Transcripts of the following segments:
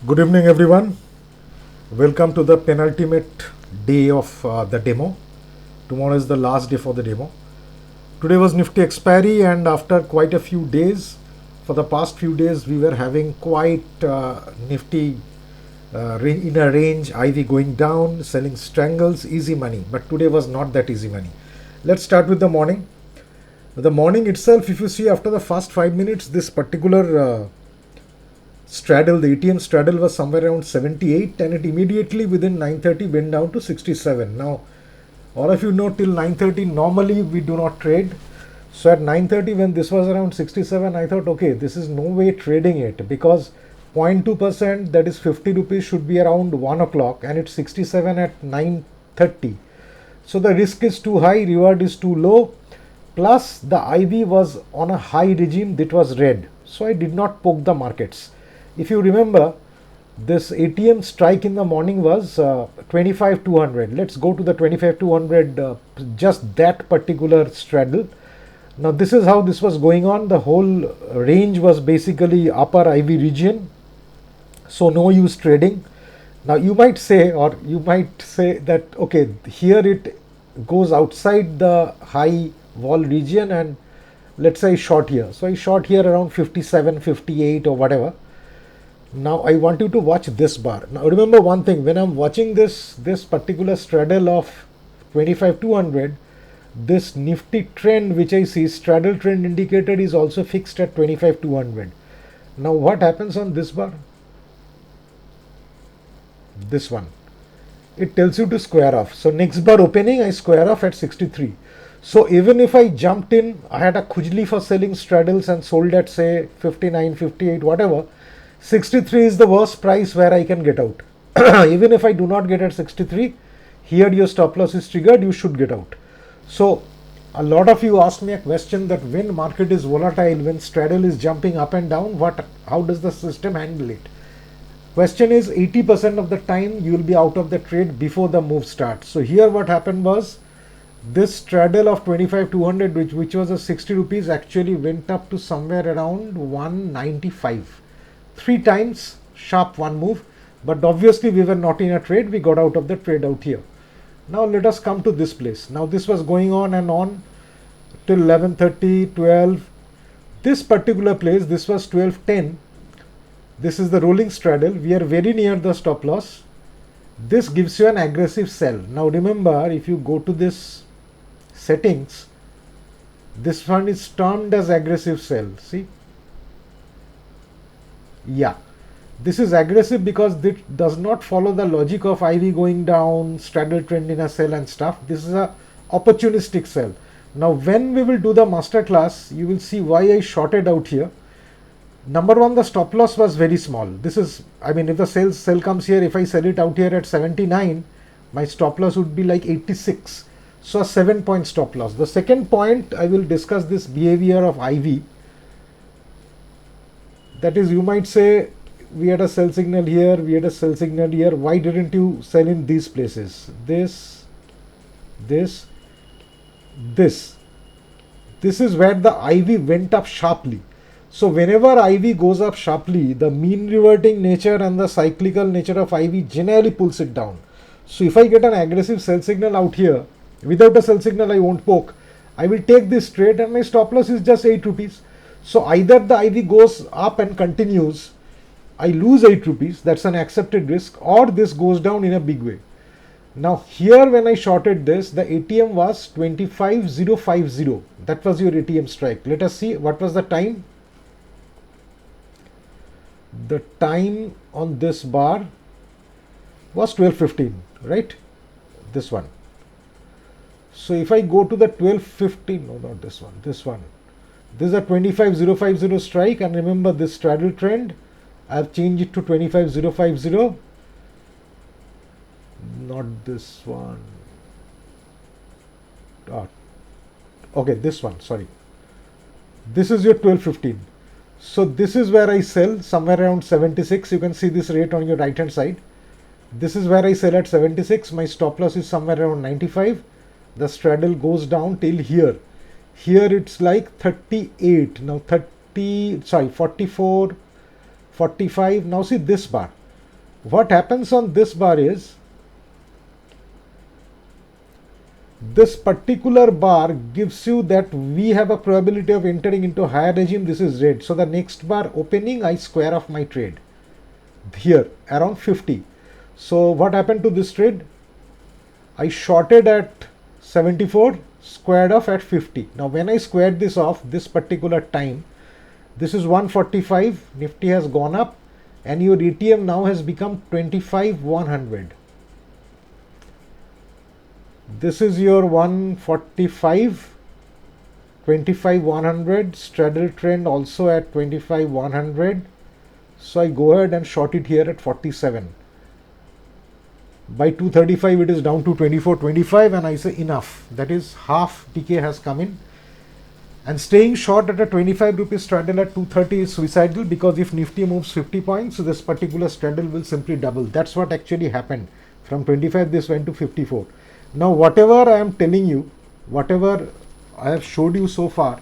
Good evening, everyone. Welcome to the penultimate day of the demo. Tomorrow is the last day for the demo. Today was Nifty expiry, and after quite a few days, for the past few days, we were having quite Nifty in a range, IV going down, selling strangles, easy money. But today was not that easy money. Let's start with the morning. The morning itself, if you see after the first 5 minutes, this particular straddle, the ATM straddle was somewhere around 78, and it immediately within 9:30 went down to 67. Now, all of you know till 9:30 normally we do not trade. So at 9:30 when this was around 67, I thought, okay, this is no way trading it, because 0.2%, that is 50 rupees, should be around 1 o'clock, and it's 67 at 9:30. So the risk is too high, reward is too low, plus the IV was on a high regime that was red. So I did not poke the markets. If you remember, this ATM strike in the morning was 25,200. Let's go to the 25,200, just that particular straddle. Now this is how this was going on. The whole range was basically upper IV region, so no use trading. Now you might say that, okay, here it goes outside the high vol region, and let's say I short here. So I short here around 57, 58 or whatever. Now I want you to watch this bar. Now remember one thing, when I'm watching this particular straddle of 25,200, this Nifty trend which I see, straddle trend indicator, is also fixed at 25,200. Now what happens on this bar? This one. It tells you to square off. So next bar opening, I square off at 63. So even if I jumped in, I had a khujli for selling straddles and sold at say 59, 58, whatever, 63 is the worst price where I can get out. Even if I do not get at 63, here your stop loss is triggered, you should get out. So a lot of you asked me a question that when market is volatile, when straddle is jumping up and down, how does the system handle it? Question is, 80% of the time you will be out of the trade before the move starts. So here what happened was, this straddle of 25,200, which was a 60 rupees, actually went up to somewhere around 195. 3 times sharp one move, but obviously we were not in a trade, we got out of the trade out here. Now let us come to this place. Now this was going on and on till 11:30, 12. This particular place, this was 12:10. This is the rolling straddle. We are very near the stop loss. This gives you an aggressive sell. Now remember, if you go to this settings, this one is termed as aggressive sell. See? Yeah, this is aggressive because it does not follow the logic of IV going down, straddle trend in a sell and stuff. This is a opportunistic sell. Now when we will do the masterclass, you will see why I shorted out here. Number one, the stop loss was very small. This is, I mean, if the sell comes here, if I sell it out here at 79, my stop loss would be like 86. So a 7-point stop loss. The second point, I will discuss this behavior of IV. That is, you might say, we had a sell signal here, we had a sell signal here. Why didn't you sell in these places? This. This is where the IV went up sharply. So whenever IV goes up sharply, the mean reverting nature and the cyclical nature of IV generally pulls it down. So if I get an aggressive sell signal out here, without a sell signal I won't poke. I will take this trade and my stop loss is just 8 rupees. So either the IV goes up and continues, I lose 8 rupees, that's an accepted risk, or this goes down in a big way. Now here when I shorted this, the ATM was 25,050. That was your ATM strike. Let us see what was the time. The time on this bar was 12:15, right? This one. So if I go to the 12:15, no, not this one, this one. This is a 25,050 strike, and remember this straddle trend, I have changed it to 25,050. Not this one. Okay, this one, sorry. This is your 12:15. So this is where I sell somewhere around 76. You can see this rate on your right hand side. This is where I sell at 76. My stop loss is somewhere around 95. The straddle goes down till here. Here it's like 38. Now 44, 45. Now see this bar. What happens on this bar is, this particular bar gives you that we have a probability of entering into higher regime. This is red. So the next bar opening, I square off my trade here around 50. So what happened to this trade? I shorted at 74, squared off at 50. Now when I squared this off, this particular time, this is 145, Nifty has gone up and your ATM now has become 25,100. This is your 145, 25,100, straddle trend also at 25,100. So I go ahead and short it here at 47. By 235 it is down to 24.25 and I say enough. That is half PK has come in. And staying short at a 25 rupees straddle at 230 is suicidal, because if Nifty moves 50 points, this particular straddle will simply double. That's what actually happened. From 25 this went to 54. Now whatever I am telling you, whatever I have showed you so far,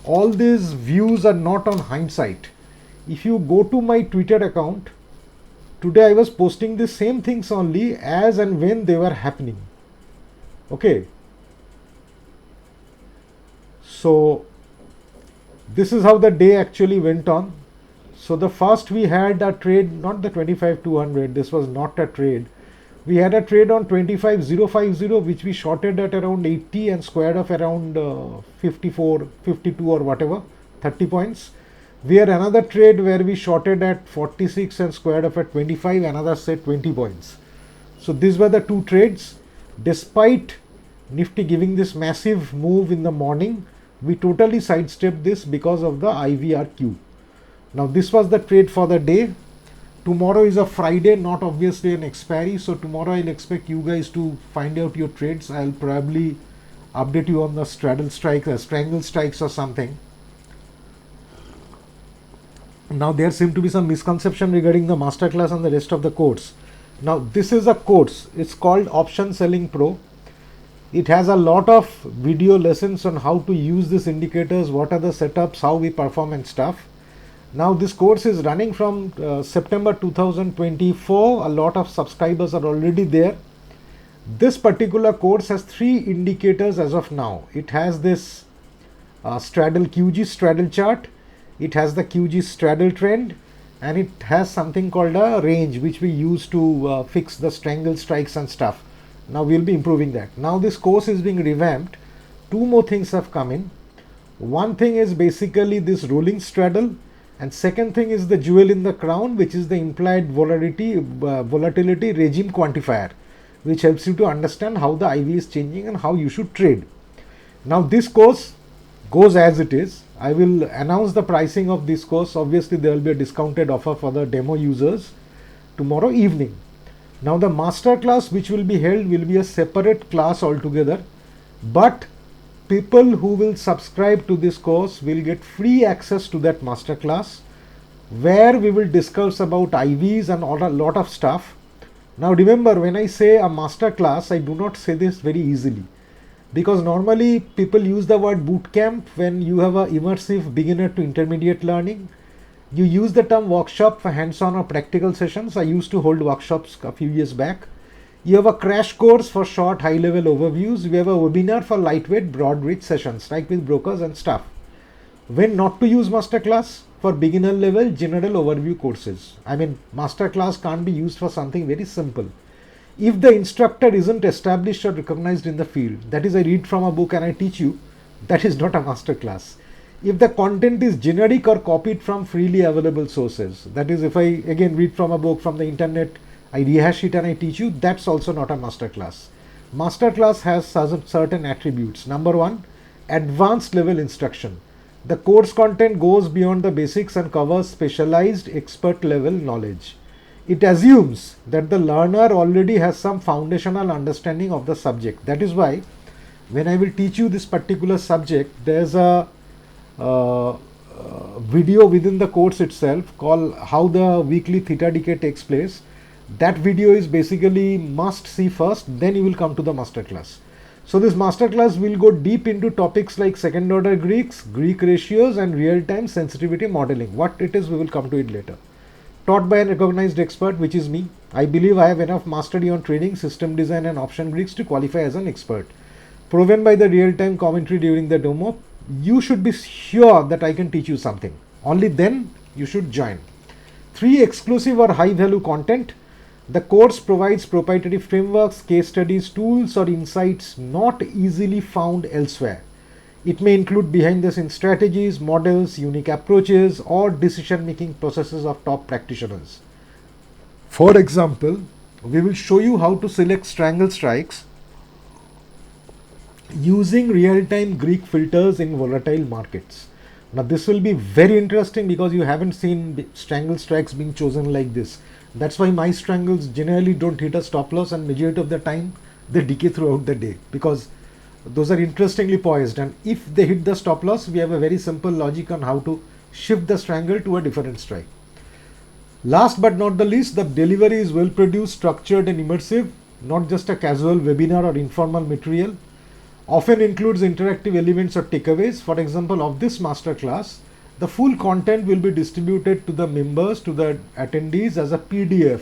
all these views are not on hindsight. If you go to my Twitter account, today I was posting the same things only as and when they were happening. Okay. So this is how the day actually went on. So the first we had a trade, not the 25,200, this was not a trade. We had a trade on 25,050, which we shorted at around 80 and squared off around 54, 52 or whatever, 30 points. We had another trade where we shorted at 46 and squared off at 25, another set 20 points. So these were the two trades. Despite Nifty giving this massive move in the morning, we totally sidestepped this because of the IVRQ. Now this was the trade for the day. Tomorrow is a Friday, not obviously an expiry. So tomorrow I'll expect you guys to find out your trades. I'll probably update you on the straddle strikes, strangle strikes or something. Now there seem to be some misconception regarding the masterclass and the rest of the course. Now this is a course. It's called Option Selling Pro. It has a lot of video lessons on how to use these indicators, what are the setups, how we perform and stuff. Now this course is running from September 2024. A lot of subscribers are already there. This particular course has 3 indicators as of now. It has this straddle QG straddle chart. It has the QG straddle trend, and it has something called a range, which we use to fix the strangle strikes and stuff. Now we'll be improving that. Now this course is being revamped. 2 more things have come in. One thing is basically this rolling straddle, and second thing is the jewel in the crown, which is the implied volatility regime quantifier, which helps you to understand how the IV is changing and how you should trade. Now this course goes as it is. I will announce the pricing of this course. Obviously there will be a discounted offer for the demo users tomorrow evening. Now the master class which will be held will be a separate class altogether, but people who will subscribe to this course will get free access to that master class, where we will discuss about IVs and a lot of stuff. Now remember, when I say a master class, I do not say this very easily, because normally people use the word boot camp when you have a immersive beginner to intermediate learning. You use the term workshop for hands-on or practical sessions. I used to hold workshops a few years back. You have a crash course for short high-level overviews. We have a webinar for lightweight broad reach sessions like with brokers and stuff. When not to use masterclass? For beginner level general overview courses. I mean, masterclass can't be used for something very simple. If the instructor isn't established or recognized in the field, that is, I read from a book and I teach you, that is not a masterclass. If the content is generic or copied from freely available sources, that is, if I again read from a book from the internet, I rehash it and I teach you, that's also not a masterclass. Masterclass has certain attributes. Number 1, advanced level instruction. The course content goes beyond the basics and covers specialized expert level knowledge. It assumes that the learner already has some foundational understanding of the subject. That is why when I will teach you this particular subject, there's a video within the course itself called How the Weekly Theta Decay Takes Place. That video is basically must see first, then you will come to the masterclass. So this masterclass will go deep into topics like second order Greek ratios and real time sensitivity modeling. What it is, we will come to it later. taught by a recognized expert, which is me. I believe I have enough mastery on trading, system design and option Greeks to qualify as an expert. Proven by the real-time commentary during the demo, you should be sure that I can teach you something. Only then you should join. 3 exclusive or high-value content. The course provides proprietary frameworks, case studies, tools or insights not easily found elsewhere. It may include behind-the-scenes strategies, models, unique approaches or decision-making processes of top practitioners. For example, we will show you how to select strangle strikes using real-time Greek filters in volatile markets. Now this will be very interesting because you haven't seen strangle strikes being chosen like this. That's why my strangles generally don't hit a stop loss, and majority of the time they decay throughout the day because those are interestingly poised, and if they hit the stop loss, we have a very simple logic on how to shift the strangle to a different strike. Last but not the least, the delivery is well produced, structured and immersive, not just a casual webinar or informal material. Often includes interactive elements or takeaways. For example, of this masterclass, the full content will be distributed to the members, to the attendees as a PDF,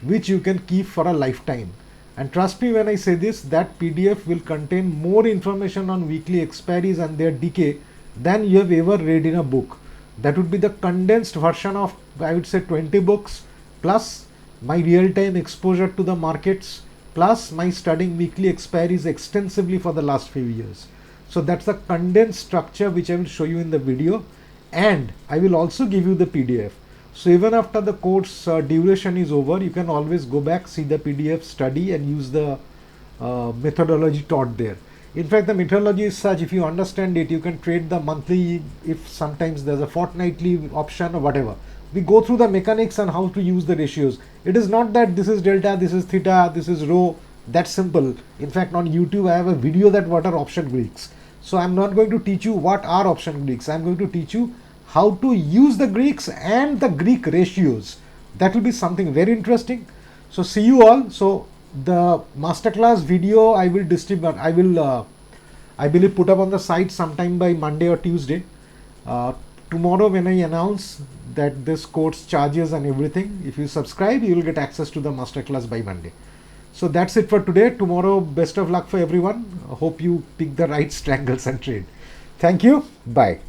which you can keep for a lifetime. And trust me when I say this, that PDF will contain more information on weekly expiries and their decay than you have ever read in a book. That would be the condensed version of, I would say, 20 books, plus my real-time exposure to the markets, plus my studying weekly expiries extensively for the last few years. So that's the condensed structure which I will show you in the video, and I will also give you the PDF. So even after the course duration is over, you can always go back, see the PDF, study and use the methodology taught there. In fact, the methodology is such, if you understand it, you can trade the monthly, if sometimes there's a fortnightly option or whatever. We go through the mechanics and how to use the ratios. It is not that this is delta, this is theta, this is rho. That's simple. In fact, on YouTube, I have a video that what are option Greeks. So I'm not going to teach you what are option Greeks. I'm going to teach you how to use the Greeks and the Greek ratios. That will be something very interesting. So see you all. So the masterclass video I will distribute, I believe put up on the site sometime by Monday or Tuesday. Tomorrow when I announce that this course charges and everything, if you subscribe, you will get access to the masterclass by Monday. So that's it for today. Tomorrow, best of luck for everyone. Hope you pick the right strangles and trade. Thank you. Bye.